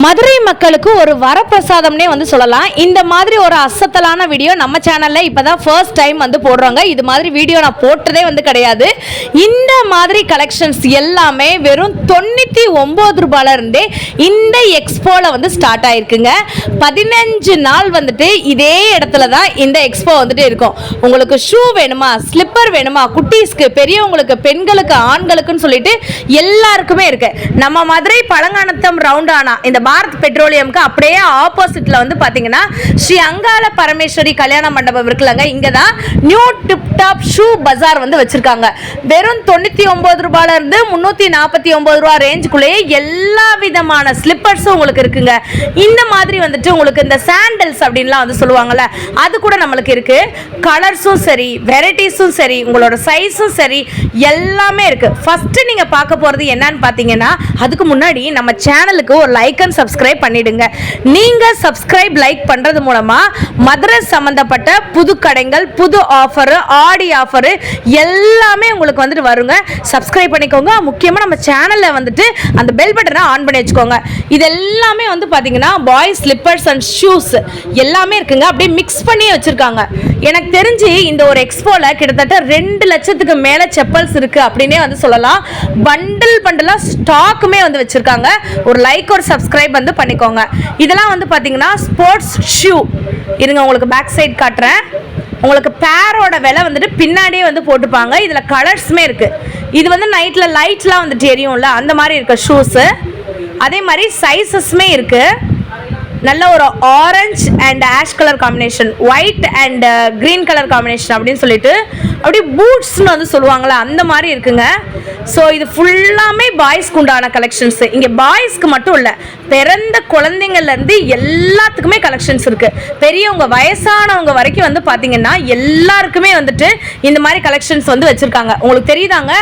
மதுரை மக்களுக்கு ஒரு வரப்பிரசாதம்னே வந்து சொல்லலாம். இந்த மாதிரி ஒரு அசத்தலான வீடியோ நம்ம சேனல்ல இப்பதான் ஃபர்ஸ்ட் டைம் வந்து போடுறாங்க. இது மாதிரி வீடியோ நான் போட்டதே வந்து கிடையாது. இந்த மாதிரி கலெக்ஷன்ஸ் எல்லாமே வெறும் 99 ரூபாயில இருந்தே இந்த எக்ஸ்போல வந்து ஸ்டார்ட் ஆயிருக்குங்க. 15 நாள் வந்துட்டு இதே இடத்துல தான் இந்த எக்ஸ்போ வந்துட்டு இருக்கும். உங்களுக்கு ஷூ வேணுமா, ஸ்லிப்பர் வேணுமா, குட்டீஸ்க்கு, பெரியவங்களுக்கு, பெண்களுக்கு, ஆண்களுக்குன்னு சொல்லிட்டு எல்லாருக்குமே இருக்கு. நம்ம மதுரை பழங்கானத்தம் ரவுண்டானா இந்த பாரத் பெட்ரோலியம்க்கு அப்படியே ஆப்போசிட்ல வந்து பாத்தீங்கன்னா ஸ்ரீ அங்காள பரமேஸ்வரி கல்யாண மண்டபம் இருக்குல்லங்க. இங்க தான் நியூ டிப் டாப் ஷூ பஜார் வந்து வச்சிருக்காங்க. வெறும் 99 ரூபாயில இருந்து 349 ரூபா ரேஞ்சுக்குள்ளேயே எல்லா விதமான ஸ்லிப்பர்ஸும் உங்களுக்கு இருக்குங்க. இந்த மாதிரி வந்துட்டு உங்களுக்கு இந்த சாண்டல்ஸ் அப்படின்லாம் வந்து சொல்லுவாங்கல்ல, அது கூட நம்மளுக்கு இருக்கு. கலர்ஸும் சரி, வெரைட்டிஸும் சரி, உங்களோட சைஸும் சரி, எல்லாமே இருக்கு. ஃபர்ஸ்ட் நீங்க பார்க்க போறது என்னன்னு பாத்தீங்கன்னா, அதுக்கு முன்னாடி நம்ம சேனலுக்கு ஒரு லைக் அண்ட் சப்ஸ்கிரைப் பண்ணிடுங்க. நீங்க சப்ஸ்கிரைப் லைக் பண்றது மூலமா மதுரை சம்பந்தப்பட்ட புது கடைகள், புது ஆஃபர், ஆடி ஆஃபர் எல்லாமே உங்களுக்கு வந்துட்டு வருங்க. சப்ஸ்கிரைப் பண்ணிக்கோங்க. முக்கியமா நம்ம சேனல்ல வந்துட்டு அந்த பெல் பட்டனை ஆன் பண்ணி வச்சுக்கோங்க. இது எல்லாமே வந்து பாத்தீங்கன்னா பாய்ஸ் ஸ்லிப்பர்ஸ் அண்ட் ஷூஸ் எல்லாமே இருக்குங்க. அப்படியே மிக்ஸ் பண்ணி வச்சிருக்காங்க. எனக்கு தெரிஞ்சு இந்த ஒரு எக்ஸ்போல கிட்டத்தட்ட 2 லட்சத்துக்கு மேல செப்பல்ஸ் இருக்கு அப்படின்னே வந்து சொல்லலாம். பண்டில் பண்டிலா ஸ்டாக்குமே வந்து வச்சிருக்காங்க. ஒரு லைக் ஒரு சப்ஸ்கிரைப் வந்து பண்ணிக்கோங்க. இதெல்லாம் வந்து பாத்தீங்கன்னா ஸ்போர்ட்ஸ் ஷூ. இருங்க உங்களுக்கு பேக் சைடு காட்டுறேன். உங்களுக்கு பேரோட விலை வந்துட்டு பின்னாடியே வந்து போட்டுப்பாங்க. இதுல கலர்ஸ்மே இருக்கு. இது வந்து நைட்ல லைட்ஸ்லாம் வந்துட்டு எரியும்ல, அந்த மாதிரி இருக்க ஷூஸ். அதே மாதிரி சைஸஸ்மே இருக்கு. நல்ல ஒரு orange and ash colour combination, white and green colour combination அப்படின்னு சொல்லிட்டு அப்படியே பூட்ஸ்னு வந்து சொல்லுவாங்களா, அந்த மாதிரி இருக்குங்க. ஸோ இது ஃபுல்லாமே பாய்ஸ்க்கு உண்டான கலெக்ஷன்ஸ். இங்கே பாய்ஸ்க்கு மட்டும் இல்லை, பிறந்த குழந்தைங்கள்லேருந்து எல்லாத்துக்குமே கலெக்ஷன்ஸ் இருக்குது. பெரியவங்க வயசானவங்க வரைக்கும் வந்து பார்த்தீங்கன்னா எல்லாருக்குமே வந்துட்டு இந்த மாதிரி கலெக்ஷன்ஸ் வந்து வச்சுருக்காங்க. உங்களுக்கு தெரியுதாங்க,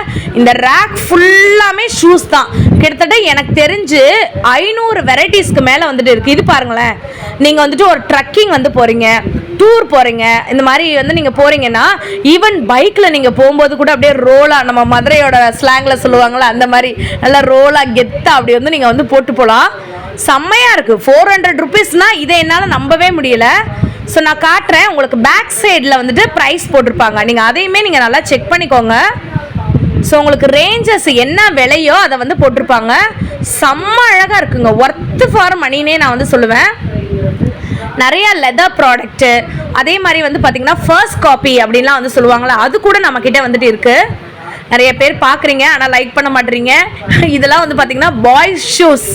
இந்த ரேக் ஃபுல்லாமே ஷூஸ் தான். கிட்டத்தட்ட எனக்கு தெரிஞ்சு 500 வெரைட்டிஸ்க்கு மேலே வந்துட்டு இருக்குது. இது பாருங்களேன், நீங்கள் வந்துட்டு ஒரு ட்ரக்கிங் வந்து போகிறீங்க, டூர் போகிறீங்க, இந்த மாதிரி வந்து நீங்கள் போகிறீங்கன்னா, ஈவன் பைக்கில் நீங்கள் போகும்போது கூட அப்படியே ரோலாக, நம்ம மதுரையோட ஸ்லாங்கில் சொல்லுவாங்களா, அந்த மாதிரி நல்லா ரோலாக கெத்தாக அப்படி வந்து நீங்கள் வந்து போட்டு போகலாம். செம்மையாக இருக்குது. 400 ருபீஸ்னால் இதை என்னால் நம்பவே முடியல. ஸோ நான் காட்டுறேன் உங்களுக்கு. பேக் சைடில் வந்துட்டு ப்ரைஸ் போட்டிருப்பாங்க. நீங்கள் அதையுமே நீங்கள் நல்லா செக் பண்ணிக்கோங்க. ஸோ உங்களுக்கு ரேஞ்சஸ் என்ன விலையோ அதை வந்து போட்டிருப்பாங்க. செம்ம அழகாக இருக்குங்க. ஒர்த்து ஃபார் மணினே நான் வந்து சொல்லுவேன். நிறைய லெதர் ப்ராடக்ட்டு, அதே மாதிரி வந்து பார்த்தீங்கன்னா ஃபர்ஸ்ட் காப்பி அப்படின்லாம் வந்து சொல்லுவாங்களா, அது கூட நம்மக்கிட்ட வந்துட்டு இருக்குது. நிறைய பேர் பார்க்குறீங்க ஆனால் லைக் பண்ண மாட்டேறீங்க. இதெல்லாம் வந்து பார்த்தீங்கன்னா பாய்ஸ் ஷூஸ்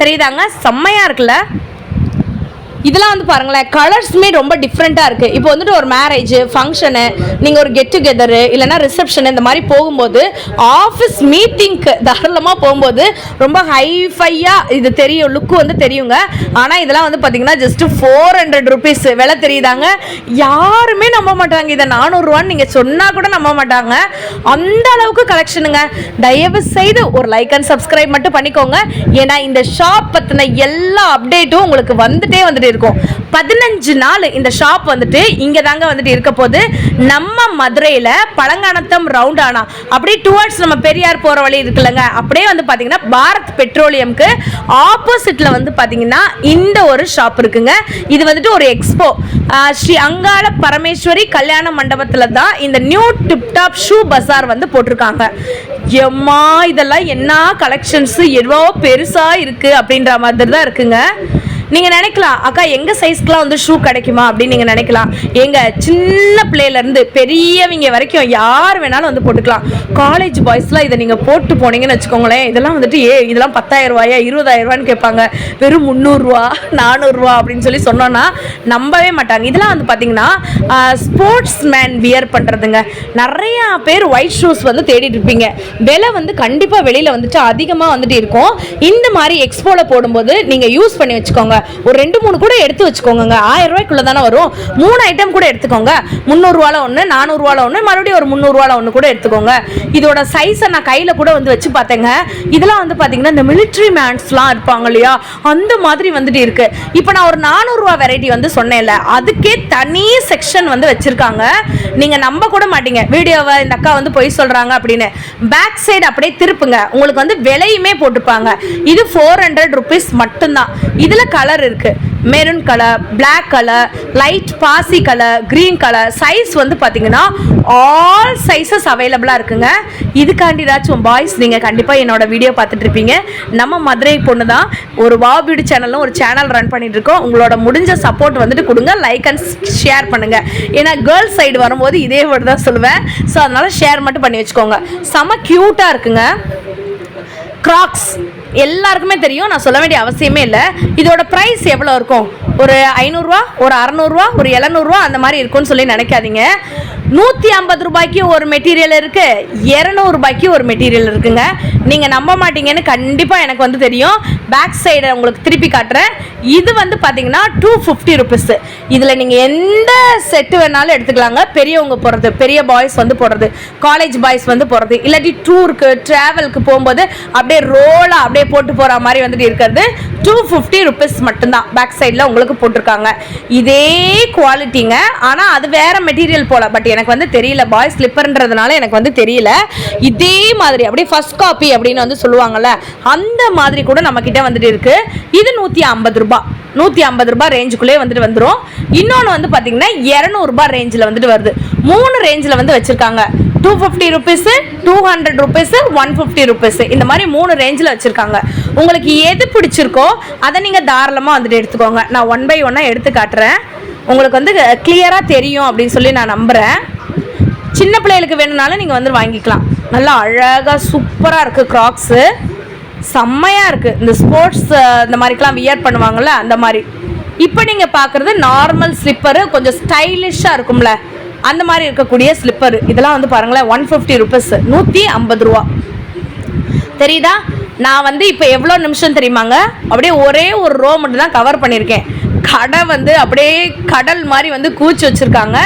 தெரியுதாங்க, செம்மையாக இருக்குல்ல. இதெல்லாம் வந்து பாருங்களேன், கலர்ஸுமே ரொம்ப டிஃப்ரெண்ட்டாக இருக்குது. இப்போ வந்துட்டு ஒரு மேரேஜ் ஃபங்க்ஷனு, நீங்கள் ஒரு கெட் டுகெதரு இல்லைனா ரிசப்ஷன் இந்த மாதிரி போகும்போது, ஆஃபீஸ் மீட்டிங்க்கு தாராளமாக போகும்போது ரொம்ப ஹைஃபையாக இது தெரியும், லுக்கு வந்து தெரியுங்க. ஆனால் இதெல்லாம் வந்து பார்த்தீங்கன்னா ஜஸ்ட்டு 400 ருபீஸ் விலை தெரியுதாங்க. யாருமே நம்ப மாட்டாங்க. இதை 400 ரூபான்னு நீங்கள் சொன்னால் கூட நம்ப மாட்டாங்க. அந்த அளவுக்கு கலெக்ஷனுங்க. தயவு செய்து ஒரு லைக் அண்ட் சப்ஸ்கிரைப் மட்டும் பண்ணிக்கோங்க. ஏன்னா இந்த ஷாப் பற்றின எல்லா அப்டேட்டும் உங்களுக்கு வந்துட்டே வந்துட்டு இருக்கும். 15 நாள் இந்த ஷாப் வந்துட்டு இங்க தாங்க வந்துட்டு இருக்க போது. நம்ம மதுரையில பழங்கானத்தம் ரவுண்டானா அப்படியே டுவர்ட்ஸ் நம்ம பெரியார் போற வழி இருக்குல்லங்க, அப்படியே வந்து பாத்தீங்கன்னா பாரத் பெட்ரோலியம்க்கு ஆப்போசிட்ல வந்து பாத்தீங்கன்னா இந்த ஒரு ஷாப் இருக்குங்க. இது வந்துட்டு ஒரு எக்ஸ்போ. ஸ்ரீ அங்காள பரமேஸ்வரி கல்யாண மண்டபத்துல தான் இந்த நியூ டிப் டாப் ஷூ பஜார் வந்து போட்டிருக்காங்க. எம்மா, இதெல்லாம் என்ன கலெக்ஷன்ஸ், எவ்வளோ பெருசா இருக்கு அப்படின்ற மாதிரி தான் இருக்குங்க. நீங்கள் நினைக்கலாம், அக்கா எங்கள் சைஸ்க்கெலாம் வந்து ஷூ கிடைக்குமா அப்படின்னு நீங்கள் நினைக்கலாம். எங்கள் சின்ன பிள்ளையிலேருந்து பெரியவங்க வரைக்கும் யார் வேணாலும் வந்து போட்டுக்கலாம். காலேஜ் பாய்ஸ்லாம் இதை நீங்கள் போட்டு போனீங்கன்னு வச்சுக்கோங்களேன், இதெல்லாம் வந்துட்டு இதெல்லாம் 10,000 ரூபாயா 20,000 ரூபான்னு கேட்பாங்க. வெறும் 300 ரூபா 400 ரூபா அப்படின்னு சொல்லி சொன்னோன்னா நம்பவே மாட்டாங்க. இதெல்லாம் வந்து பார்த்தீங்கன்னா ஸ்போர்ட்ஸ் மேன் வியர் பண்ணுறதுங்க. நிறையா பேர் ஒயிட் ஷூஸ் வந்து தேடிட்டு இருப்பீங்க. விலை வந்து கண்டிப்பாக வெளியில் வந்துட்டு அதிகமாக வந்துட்டு இருக்கும். இந்த மாதிரி எக்ஸ்போவில் போடும்போது நீங்கள் யூஸ் பண்ணி வச்சுக்கோங்க. ஒரு 2-3 கூட எடுத்து வச்சுக்கோங்க. 1000 ரூபாய்க்குள்ள தானே வரும். 3 ஐட்டம் கூட எடுத்துக்கோங்க. 300 ரூபால ஒன்று, 400 ரூபால ஒன்று, மறுபடியும் ஒரு 300 ரூபால ஒன்று கூட எடுத்துக்கோங்க. இதோட சைஸை நான் கையில் கூட வந்து வச்சு பார்த்தேங்க. இதெல்லாம் வந்து பார்த்தீங்கன்னா இந்த மிலிட்ரி மேன்ஸ்லாம் இருப்பாங்க இல்லையா, அந்த மாதிரி வந்துட்டு இருக்கு. இப்போ நான் ஒரு 400 ரூபா வெரைட்டி வந்து சொன்னேன்ல, அதுக்கே தனி செக்ஷன் வந்து வச்சிருக்காங்க. நீங்க நம்ப கூட மாட்டீங்க வீடியோவை இந்த அக்கா வந்து பொய் சொல்றாங்க அப்படின்னு. பேக் சைடு அப்படியே திருப்புங்க, உங்களுக்கு வந்து விலையுமே போட்டுப்பாங்க. இது 400 rupees மட்டும்தான். இதுல கலர் இருக்கு, maroon colour, black colour, light பாசி கலர், கிரீன் கலர். சைஸ் வந்து பார்த்தீங்கன்னா ஆல் சைஸஸ் அவைலபிளாக இருக்குங்க. இதுக்காண்டிதாச்சும் பாய்ஸ் நீங்கள் கண்டிப்பாக என்னோட வீடியோ பார்த்துட்டு இருப்பீங்க. நம்ம மதுரை பொண்ணு தான், ஒரு வாவ் பியூட்டி சேனலும் ஒரு சேனல் ரன் பண்ணிட்டு இருக்கோம். உங்களோட முடிஞ்ச சப்போர்ட் வந்துட்டு கொடுங்க, லைக் அண்ட் ஷேர் பண்ணுங்க. ஏன்னா கேர்ள்ஸ் சைடு வரும்போது இதே வேர்டு தான் சொல்லுவேன். ஸோ அதனால ஷேர் மட்டும் பண்ணி வச்சுக்கோங்க. செம க்யூட்டாக இருக்குங்க. கிராக்ஸ் எல்லாருக்குமே தெரியும், நான் சொல்ல வேண்டிய அவசியமே இல்லை. இதோட ப்ரைஸ் எவ்வளோ இருக்கும்? ஒரு 500 ரூபா, ஒரு 600 ரூபா, ஒரு 700 ரூபா அந்த மாதிரி இருக்கும்னு சொல்லி நினைக்காதீங்க. 150 ரூபாய்க்கு ஒரு மெட்டீரியல் இருக்கு, 200 ரூபாய்க்கு ஒரு மெட்டீரியல் இருக்குங்க. நீங்க நம்ப மாட்டீங்கன்னு கண்டிப்பா எனக்கு வந்து தெரியும். பேக் சைடு உங்களுக்கு திருப்பி காட்டுறேன். இது வந்து பாத்தீங்கன்னா 250 rupees. இதுல நீங்க எந்த செட்டு வேணாலும் எடுத்துக்கலாங்க. பெரியவங்க போடுறது, பெரிய பாய்ஸ் வந்து போடுறது, காலேஜ் பாய்ஸ் வந்து போடுறது, இல்லாட்டி டூருக்கு டிராவலுக்கு போகும்போது அப்படியே ரோலா அப்படியே போட்டு போற மாதிரி வந்துட்டு இருக்கிறது 250 rupees மட்டும்தான். பேக் சைடில் உங்களுக்கு போட்டிருக்காங்க. இதே குவாலிட்டிங்க, ஆனால் அது வேற மெட்டீரியல் போல. பட் எனக்கு வந்து தெரியல, பாய்ஸ் ஸ்லிப்பர்ன்றதுனால எனக்கு வந்து தெரியல. இதே மாதிரி அப்படியே ஃபர்ஸ்ட் காப்பி அப்படின்னு வந்து சொல்லுவாங்கல்ல, அந்த மாதிரி கூட நம்ம கிட்ட வந்துட்டு இருக்கு. இது 150 ரூபாய், 150 ரூபாய் ரேஞ்சுக்குள்ளே வந்துட்டு வந்துடும். இன்னொன்று வந்து பார்த்தீங்கன்னா 200 ரூபாய் ரேஞ்சில் வந்துட்டு வருது. 3 ரேஞ்சில் வந்து வச்சிருக்காங்க. 250 rupees, 200 rupees, 150 rupees. இந்த மாதிரி 3 ரேஞ்சில் வச்சுருக்காங்க. உங்களுக்கு எது பிடிச்சிருக்கோ அதை நீங்கள் தாராளமாக வந்துட்டு எடுத்துக்கோங்க. நான் 1 by 1 எடுத்து காட்டுறேன், உங்களுக்கு வந்து கிளியராக தெரியும் அப்படின்னு சொல்லி நான் நம்புகிறேன். சின்ன பிள்ளைகளுக்கு வேணும்னாலும் நீங்கள் வந்து வாங்கிக்கலாம். நல்லா அழகாக சூப்பராக இருக்குது. கிராக்ஸு செம்மையாக இருக்குது. இந்த ஸ்போர்ட்ஸ் இந்த மாதிரிக்கெலாம் வியர் பண்ணுவாங்கள்ல, அந்த மாதிரி. இப்போ நீங்கள் பார்க்குறது நார்மல் ஸ்லிப்பரு, கொஞ்சம் ஸ்டைலிஷாக இருக்கும்ல, அந்த மாதிரி இருக்கக்கூடிய ஸ்லிப்பர். இதெல்லாம் வந்து பாருங்களேன், 150 rupees, 150 ரூபா. தெரியுதா? நான் வந்து இப்போ எவ்வளோ நிமிஷம் தெரியுமாங்க, அப்படியே ஒரே ஒரு ரோ மட்டும் தான் கவர் பண்ணியிருக்கேன். கடை வந்து அப்படியே கடல் மாதிரி வந்து கூச்சி வச்சுருக்காங்க.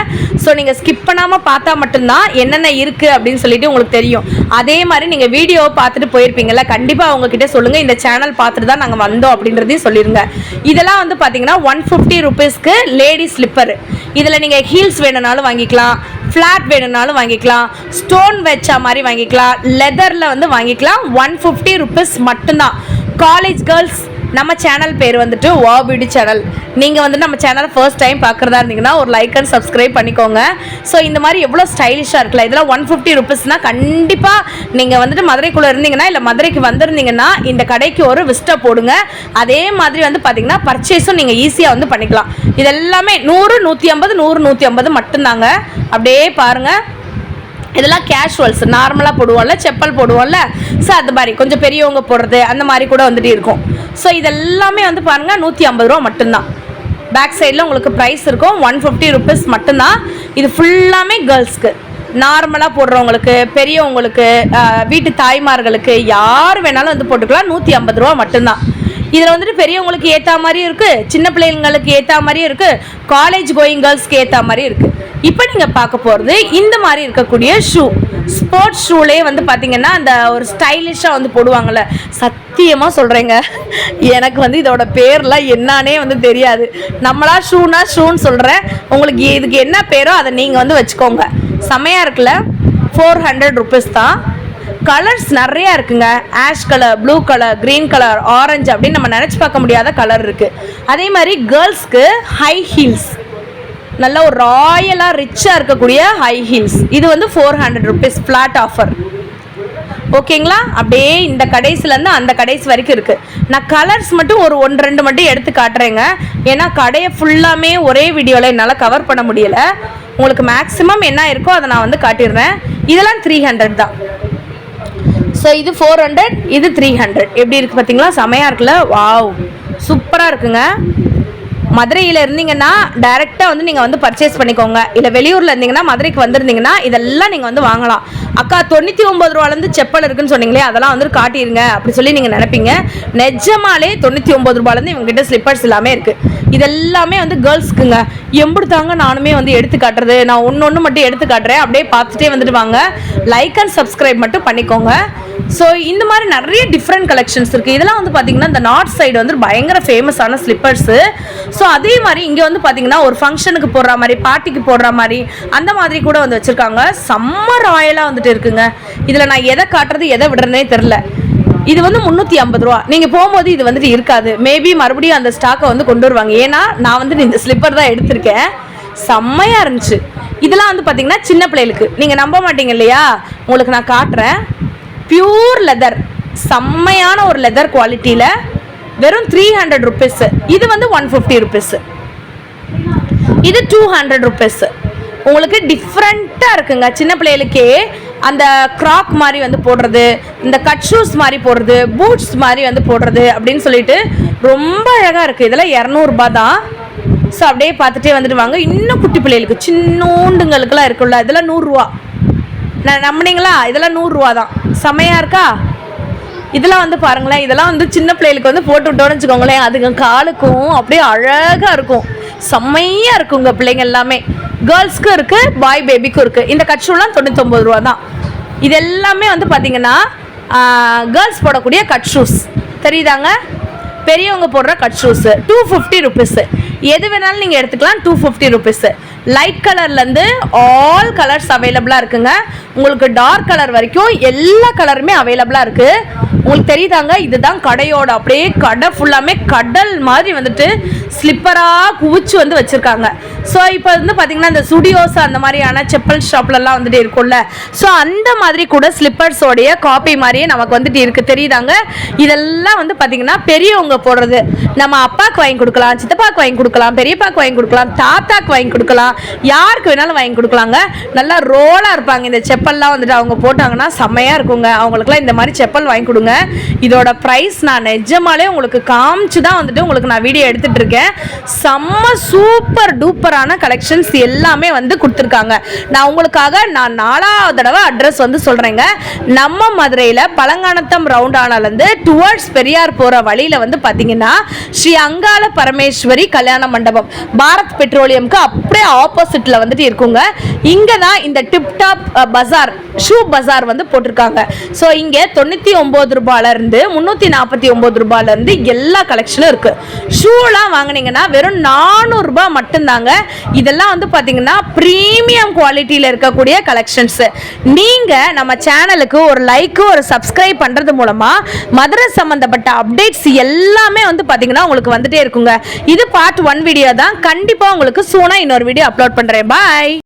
ஸோ நீங்கள் ஸ்கிப் பண்ணாமல் பார்த்தா மட்டும்தான் என்னென்ன இருக்குது அப்படின்னு சொல்லிட்டு உங்களுக்கு தெரியும். அதே மாதிரி நீங்கள் வீடியோவை பார்த்துட்டு போயிருப்பீங்கள்ல, கண்டிப்பாக அவங்கக்கிட்ட சொல்லுங்கள் இந்த சேனல் பார்த்துட்டு தான் நாங்கள் வந்தோம் அப்படின்றதையும் சொல்லிடுங்க. இதெல்லாம் வந்து பார்த்தீங்கன்னா 150 rupeesக்கு லேடி ஸ்லிப்பர். இதில் நீங்கள் ஹீல்ஸ் வேணும்னாலும் வாங்கிக்கலாம், ஃப்ளாட் வேணும்னாலும் வாங்கிக்கலாம், ஸ்டோன் வச்சா மாதிரி வாங்கிக்கலாம், லெதரில் வந்து வாங்கிக்கலாம். 150 rupees மட்டும்தான். காலேஜ் கேர்ள்ஸ், நம்ம சேனல் பேர் வந்துட்டு வாவ் பியூட்டி சேனல். நீங்கள் வந்து நம்ம சேனலை ஃபர்ஸ்ட் டைம் பார்க்குறதா இருந்தீங்கன்னா ஒரு லைக் அண்ட் சப்ஸ்கிரைப் பண்ணிக்கோங்க. ஸோ இந்த மாதிரி எவ்வளோ ஸ்டைலிஷாக இருக்குல்ல, இதெல்லாம் 150 rupeesனால் கண்டிப்பாக நீங்கள் வந்துட்டு மதுரைக்குள்ளே இருந்தீங்கன்னா இல்லை மதுரைக்கு வந்திருந்தீங்கன்னா இந்த கடைக்கு ஒரு விசிட்டை போடுங்க. அதே மாதிரி வந்து பார்த்தீங்கன்னா பர்ச்சேஸும் நீங்கள் ஈஸியாக வந்து பண்ணிக்கலாம். இதெல்லாமே 100, 150, 100, 150 மட்டும்தாங்க. அப்படியே பாருங்கள், இதெல்லாம் கேஷுவல்ஸ், நார்மலாக போடுவோம்ல, செப்பல் போடுவோம்ல, ஸோ அது மாதிரி கொஞ்சம் பெரியவங்க போடுறது அந்த மாதிரி கூட வந்துட்டு இருக்கும். ஸோ இதெல்லாமே வந்து பாருங்கள் 150 ரூபா மட்டும்தான். பேக் சைடில் உங்களுக்கு ப்ரைஸ் இருக்கும் 150 rupees மட்டும்தான். இது ஃபுல்லாமே கேர்ள்ஸ்க்கு, நார்மலாக போடுறவங்களுக்கு, பெரியவங்களுக்கு, வீட்டு தாய்மார்களுக்கு யார் வேணாலும் வந்து போட்டுக்கலாம். 150 ரூபா மட்டும்தான். இதில் வந்துட்டு பெரியவங்களுக்கு ஏற்ற மாதிரியும் இருக்குது, சின்ன பிள்ளைங்களுக்கு ஏற்ற மாதிரியும் இருக்குது, காலேஜ் கோயிங் கேர்ள்ஸ்க்கு ஏற்ற மாதிரியும் இருக்குது. இப்போ நீங்கள் பார்க்க போகிறது இந்த மாதிரி இருக்கக்கூடிய ஷூ. ஸ்போர்ட்ஸ் ஷூலே வந்து பார்த்தீங்கன்னா அந்த ஒரு ஸ்டைலிஷாக வந்து போடுவாங்கள்ல. சத்தியமாக சொல்கிறேங்க, எனக்கு வந்து இதோட பேர்லாம் என்னானே வந்து தெரியாது. நம்மளா ஷூனா ஷூன்னு சொல்கிறேன், உங்களுக்கு இதுக்கு என்ன பேரோ அதை நீங்கள் வந்து வச்சுக்கோங்க. செமையாக இருக்குல்ல, 400 rupees தான். கலர்ஸ் நிறையா இருக்குங்க. Ash colour, blue colour, green colour, orange அப்படின்னு நம்ம நினச்சி பார்க்க முடியாத கலர் இருக்குது. அதே மாதிரி கேர்ள்ஸ்க்கு ஹை ஹீல்ஸ், நல்ல ஒரு ராயலாக ரிச்சாக இருக்கக்கூடிய ஹை ஹீல்ஸ். இது வந்து 400 rupees ஃப்ளாட் ஆஃபர். ஓகேங்களா? அப்படியே இந்த கடைசிலேருந்து அந்த கடைசி வரைக்கும் இருக்குது. நான் கலர்ஸ் மட்டும் ஒரு 1-2 மட்டும் எடுத்து காட்டுறேங்க. ஏன்னா கடையை ஃபுல்லாமே ஒரே வீடியோவில் என்னால் கவர் பண்ண முடியலை. உங்களுக்கு மேக்ஸிமம் என்ன இருக்கோ அதை நான் வந்து காட்டிடுறேன். இதெல்லாம் 300 தான். ஸோ இது 400, இது 300. எப்படி இருக்குது பார்த்தீங்களா? செமையாக இருக்குல்ல? வாவ், சூப்பராக இருக்குங்க. மதுரையில் இருந்தீங்கன்னா டைரெக்டாக வந்து நீங்கள் வந்து பர்ச்சேஸ் பண்ணிக்கோங்க. இல்லை வெளியூரில் இருந்தீங்கன்னா மதுரைக்கு வந்திருந்தீங்கன்னா இதெல்லாம் நீங்கள் வந்து வாங்கலாம். அக்கா 99 ரூபாலேருந்து செப்பல் இருக்குன்னு சொன்னீங்களே, அதெல்லாம் வந்து காட்டிடுங்க அப்படி சொல்லி நீங்கள் நினைப்பீங்க. நிஜமாலே 99 ரூபாலேருந்து இவங்ககிட்ட ஸ்லிப்பர்ஸ் எல்லாமே இருக்குது. இதெல்லாமே வந்து கேர்ள்ஸ்க்குங்க. எப்படி தாங்க நானுமே வந்து எடுத்து காட்டுறது, நான் ஒன்று மட்டும் எடுத்து காட்டுறேன், அப்படியே பார்த்துட்டே வந்துட்டு வாங்க. லைக் அண்ட் சப்ஸ்கிரைப் மட்டும் பண்ணிக்கோங்க. ஸோ இந்த மாதிரி நிறைய டிஃப்ரெண்ட் கலெக்ஷன்ஸ் இருக்குது. இதெல்லாம் வந்து பார்த்தீங்கன்னா இந்த நார்த் சைடு வந்து பயங்கர ஃபேமஸான ஸ்லிப்பர்ஸு. ஸோ அதே மாதிரி இங்கே வந்து பார்த்தீங்கன்னா ஒரு ஃபங்க்ஷனுக்கு போடுற மாதிரி, பார்ட்டிக்கு போடுற மாதிரி அந்த மாதிரி கூட வந்து வச்சுருக்காங்க. செம்ம ராயலாக வந்துட்டு இருக்குங்க. இதில் நான் எதை காட்டுறது எதை விடுறதுனே தெரில. இது வந்து 350 ரூபா. நீங்கள் போகும்போது இது வந்துட்டு இருக்காது. மேபி மறுபடியும் அந்த ஸ்டாக்கை வந்து கொண்டு வருவாங்க. ஏன்னா நான் வந்து இந்த ஸ்லிப்பர் தான் எடுத்திருக்கேன். செம்மையாக இருந்துச்சு. இதெல்லாம் வந்து பார்த்தீங்கன்னா சின்ன பிள்ளைகளுக்கு. நீங்கள் நம்ப மாட்டீங்க இல்லையா, உங்களுக்கு நான் காட்டுறேன். பியூர் லெதர், செம்மையான ஒரு லெதர் குவாலிட்டியில் வெறும் 300 ருபீஸ். இது வந்து 150 ருபீஸ். இது 200 ருபீஸ். உங்களுக்கு டிஃப்ரெண்ட்டாக இருக்குங்க. சின்ன பிள்ளைகளுக்கே அந்த கிராக் மாதிரி வந்து போடுறது, இந்த கட் ஷூஸ் மாதிரி போடுறது, பூட்ஸ் மாதிரி வந்து போடுறது அப்படின்னு சொல்லிட்டு ரொம்ப அழகாக இருக்குது. இதெல்லாம் 200 ரூபா தான். ஸோ அப்படியே பார்த்துட்டே வந்துட்டு வாங்க. இன்னும் குட்டி பிள்ளைகளுக்கு சின்னோண்டுங்களுக்கெல்லாம் இருக்குல்ல, இதெல்லாம் 100 ரூபா. நான் நம்பினீங்களா? இதெல்லாம் 100 ரூபா தான். செமையாக இருக்கா? இதெல்லாம் வந்து பாருங்களேன். இதெல்லாம் வந்து சின்ன பிள்ளைகளுக்கு வந்து போட்டு விட்டோன்னு வச்சுக்கோங்களேன், அதுக்கு காலுக்கும் அப்படியே அழகாக இருக்கும். செம்மையாக இருக்குங்க. பிள்ளைங்க எல்லாமே கேர்ள்ஸ்க்கும் இருக்குது, பாய் பேபிக்கும் இருக்குது. இந்த கட் ஷூலாம் 99 ரூபா தான். இது எல்லாமே வந்து பார்த்தீங்கன்னா கேர்ள்ஸ் போடக்கூடிய கட் ஷூஸ் தெரியுதாங்க. பெரியவங்க போடுற கட் ஷூஸு 250 ருபீஸு. எது வேணாலும் நீங்கள் எடுத்துக்கலாம். 250 ருபீஸு. லைட் கலர்லேருந்து ஆல் கலர்ஸ் அவைலபிளாக இருக்குங்க. உங்களுக்கு டார்க் கலர் வரைக்கும் எல்லா கலருமே அவைலபிளாக இருக்குது. உங்களுக்கு தெரியுதாங்க, இதுதான் கடையோட அப்படியே கடை ஃபுல்லாமே கடல் மாதிரி வந்துட்டு ஸ்லிப்பராக குவிச்சு வந்து வச்சுருக்காங்க. ஸோ இப்போ வந்து பார்த்திங்கன்னா இந்த ஸ்டுடியோஸ் அந்த மாதிரியான செப்பல் ஷாப்லலாம் வந்துட்டு இருக்கும்ல, ஸோ அந்த மாதிரி கூட ஸ்லிப்பர்ஸோடைய காப்பி மாதிரியே நமக்கு வந்துட்டு இருக்குது. தெரியுதாங்க, இதெல்லாம் வந்து பார்த்திங்கன்னா பெரியவங்க போடுறது. நம்ம அப்பாவுக்கு வாங்கி கொடுக்கலாம், சித்தப்பாவுக்கு வாங்கி கொடுக்கலாம், பெரியப்பாவுக்கு வாங்கி கொடுக்கலாம், தாத்தாக்கு வாங்கி கொடுக்கலாம், யாருக்கு வேணாலும் வாங்கி கொடுக்கலாங்க. நல்லா ரோலாக இருப்பாங்க இந்த செப்பல்லாம் வந்துட்டு. அவங்க போட்டாங்கன்னா செம்மையாக இருக்குங்க. அவங்களுக்குலாம் இந்த மாதிரி செப்பல் வாங்கி கொடுங்க. இதோட ப்ரைஸ் நான் நிஜமாலே உங்களுக்கு காமிச்சு தான் வந்துட்டு உங்களுக்கு நான் வீடியோ எடுத்துகிட்டு இருக்கேன். செம்ம சூப்பர் டூப்பரான கலெக்ஷன்ஸ் எல்லாமே வந்து கொடுத்துருக்காங்க. நான் உங்களுக்காக நான் 4வது தடவை அட்ரஸ் வந்து சொல்கிறேங்க. நம்ம மதுரையில் பழங்கானத்தம் ரவுண்டானாலேருந்து டுவர்ட்ஸ் பெரியார் போகிற வழியில் வந்து பார்த்தீங்கன்னா ஸ்ரீ அங்காள பரமேஸ்வரி கல்யாண மண்டபம், பாரத் பெட்ரோலியம்க்கு அப்படியே ஆப்போசிட்டில் வந்துட்டு இருக்குங்க. இங்கே தான் இந்த டிப்டாப் பஜார், ஷூ பஜார் வந்து போட்டிருக்காங்க. ஸோ இங்கே 99 ரூபாயிலிருந்து 349 ரூபாயிலிருந்து எல்லா கலெக்ஷனும் இருக்குது. ஷூலாம் வாங்கினீங்கன்னா வெறும் 400 ரூபாய் மட்டும்தாங்க. இதெல்லாம் வந்து பார்த்தீங்கன்னா ப்ரீமியம் குவாலிட்டியில் இருக்கக்கூடிய கலெக்ஷன்ஸு. நீங்கள் நம்ம சேனலுக்கு ஒரு லைக்கு ஒரு சப்ஸ்கிரைப் பண்ணுறது மூலமாக மதுரை சம்மந்தப்பட்ட அப்டேட்ஸ் எல்லாமே வந்து பார்த்தீங்கன்னா உங்களுக்கு வந்துட்டே இருக்குங்க. இது பார்ட் 1 வீடியோ தான். கண்டிப்பாக உங்களுக்கு சூனாக இன்னொரு வீடியோ அப்லோட் பண்ணுறேன். பாய்.